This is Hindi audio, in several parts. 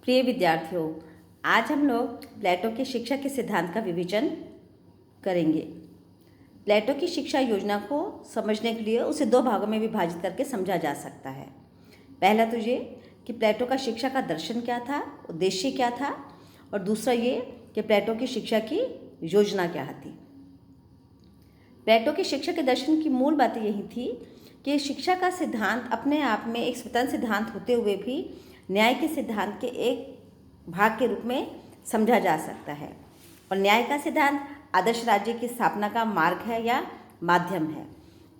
प्रिय विद्यार्थियों, आज हम लोग प्लेटो की शिक्षा के सिद्धांत का विवेचन करेंगे। प्लेटो की शिक्षा योजना को समझने के लिए उसे दो भागों में विभाजित करके समझा जा सकता है। पहला तो ये कि प्लेटो का शिक्षा का दर्शन क्या था, उद्देश्य क्या था, और दूसरा ये कि प्लेटो की शिक्षा की योजना क्या थी। प्लेटो की शिक्षा के दर्शन की मूल बातें यही थी कि शिक्षा का सिद्धांत अपने आप में एक स्वतंत्र सिद्धांत होते हुए भी न्याय के सिद्धांत के एक भाग के रूप में समझा जा सकता है, और न्याय का सिद्धांत आदर्श राज्य की स्थापना का मार्ग है या माध्यम है।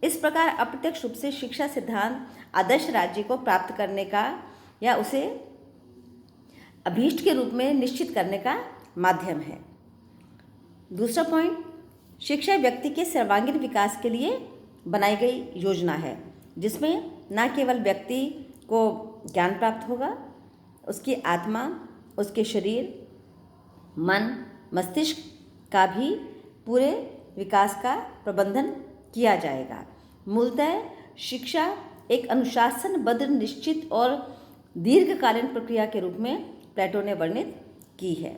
इस प्रकार अप्रत्यक्ष रूप से शिक्षा सिद्धांत आदर्श राज्य को प्राप्त करने का या उसे अभीष्ट के रूप में निश्चित करने का माध्यम है। दूसरा पॉइंट, शिक्षा व्यक्ति के सर्वांगीण विकास के लिए बनाई गई योजना है, जिसमें न केवल व्यक्ति को ज्ञान प्राप्त होगा, उसकी आत्मा, उसके शरीर, मन, मस्तिष्क का भी पूरे विकास का प्रबंधन किया जाएगा। मूलतः शिक्षा एक अनुशासनबद्ध, निश्चित और दीर्घकालीन प्रक्रिया के रूप में प्लेटो ने वर्णित की है।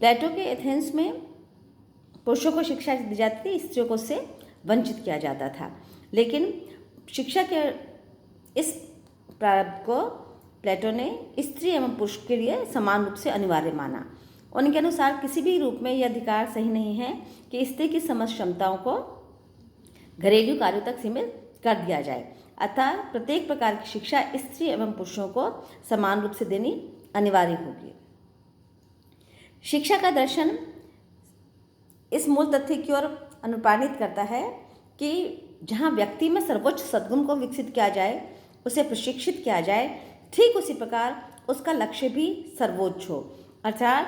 प्लेटो के एथेंस में पुरुषों को शिक्षा दी जाती थी, स्त्रियों को उससे वंचित किया जाता था। लेकिन शिक्षा के इस प्रारंभ को प्लेटो ने स्त्री एवं पुरुष के लिए समान रूप से अनिवार्य माना। उनके अनुसार किसी भी रूप में यह अधिकार सही नहीं है कि स्त्री की समस्त क्षमताओं को घरेलू कार्यों तक सीमित कर दिया जाए। अतः प्रत्येक प्रकार की शिक्षा स्त्री एवं पुरुषों को समान रूप से देनी अनिवार्य होगी। शिक्षा का दर्शन इस मूल तथ्य की ओर अनुप्राणित करता है कि जहाँ व्यक्ति में सर्वोच्च सद्गुण को विकसित किया जाए, उसे प्रशिक्षित किया जाए, ठीक उसी प्रकार उसका लक्ष्य भी सर्वोच्च हो, अर्थात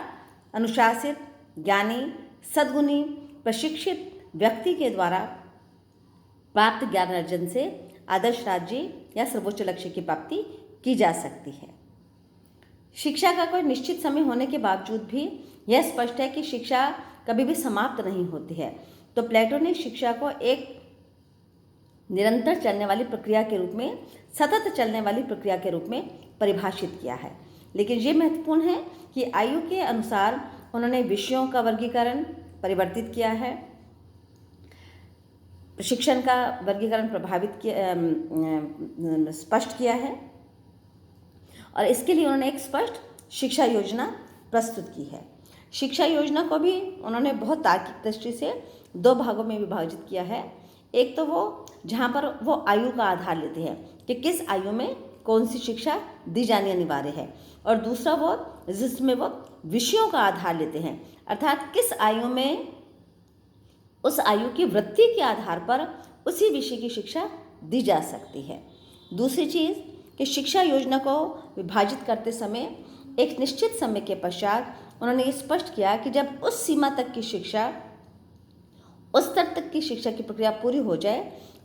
अनुशासित, ज्ञानी, सद्गुणी, प्रशिक्षित व्यक्ति के द्वारा प्राप्त ज्ञान अर्जन से आदर्श राज्य या सर्वोच्च लक्ष्य की प्राप्ति की जा सकती है। शिक्षा का कोई निश्चित समय होने के बावजूद भी यह स्पष्ट है कि शिक्षा कभी भी समाप्त नहीं होती है। तो प्लेटो ने शिक्षा को एक निरंतर चलने वाली प्रक्रिया के रूप में, सतत चलने वाली प्रक्रिया के रूप में परिभाषित किया है। लेकिन ये महत्वपूर्ण है कि आयु के अनुसार उन्होंने विषयों का वर्गीकरण परिवर्तित किया है, प्रशिक्षण का वर्गीकरण स्पष्ट किया है, और इसके लिए उन्होंने एक स्पष्ट शिक्षा योजना प्रस्तुत की है। शिक्षा योजना को भी उन्होंने बहुत तार्किक दृष्टि से दो भागों में विभाजित किया है। एक तो वो जहाँ पर वो आयु का आधार लेते हैं कि किस आयु में कौन सी शिक्षा दी जानी अनिवार्य है, और दूसरा वो जिसमें वो विषयों का आधार लेते हैं, अर्थात किस आयु में उस आयु की वृत्ति के आधार पर उसी विषय की शिक्षा दी जा सकती है। दूसरी चीज़ कि शिक्षा योजना को विभाजित करते समय एक निश्चित समय के पश्चात उन्होंने ये स्पष्ट किया कि जब उस सीमा तक की शिक्षा, उस स्तर तक की शिक्षा की प्रक्रिया पूरी हो जाए,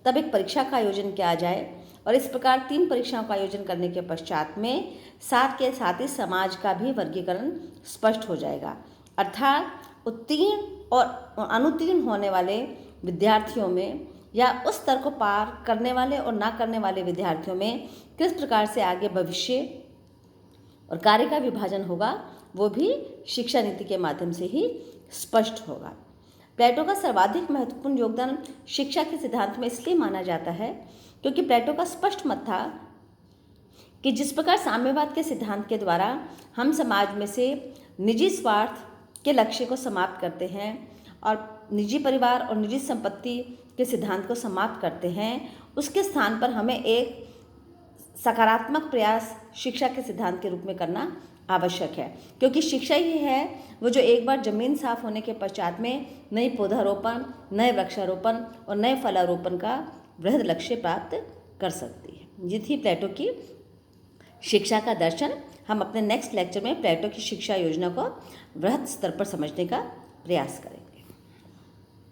तब एक परीक्षा का आयोजन किया जाए, और इस प्रकार 3 परीक्षाओं का आयोजन करने के पश्चात में साथ के साथ ही समाज का भी वर्गीकरण स्पष्ट हो जाएगा, अर्थात उत्तीर्ण और अनुत्तीर्ण होने वाले विद्यार्थियों में या उस स्तर को पार करने वाले और ना करने वाले विद्यार्थियों में किस प्रकार से आगे भविष्य और कार्य का विभाजन होगा, वो भी शिक्षा नीति के माध्यम से ही स्पष्ट होगा। प्लेटो का सर्वाधिक महत्वपूर्ण योगदान शिक्षा के सिद्धांत में इसलिए माना जाता है क्योंकि प्लेटो का स्पष्ट मत था कि जिस प्रकार साम्यवाद के सिद्धांत के द्वारा हम समाज में से निजी स्वार्थ के लक्ष्य को समाप्त करते हैं और निजी परिवार और निजी संपत्ति के सिद्धांत को समाप्त करते हैं, उसके स्थान पर हमें एक सकारात्मक प्रयास शिक्षा के सिद्धांत के रूप में करना आवश्यक है, क्योंकि शिक्षा ही है वो जो एक बार जमीन साफ होने के पश्चात में नई पौधारोपण, नए वृक्षारोपण और नए फलारोपण का वृहद लक्ष्य प्राप्त कर सकती है। ये थी प्लेटो की शिक्षा का दर्शन। हम अपने नेक्स्ट लेक्चर में प्लेटो की शिक्षा योजना को वृहद स्तर पर समझने का प्रयास करेंगे।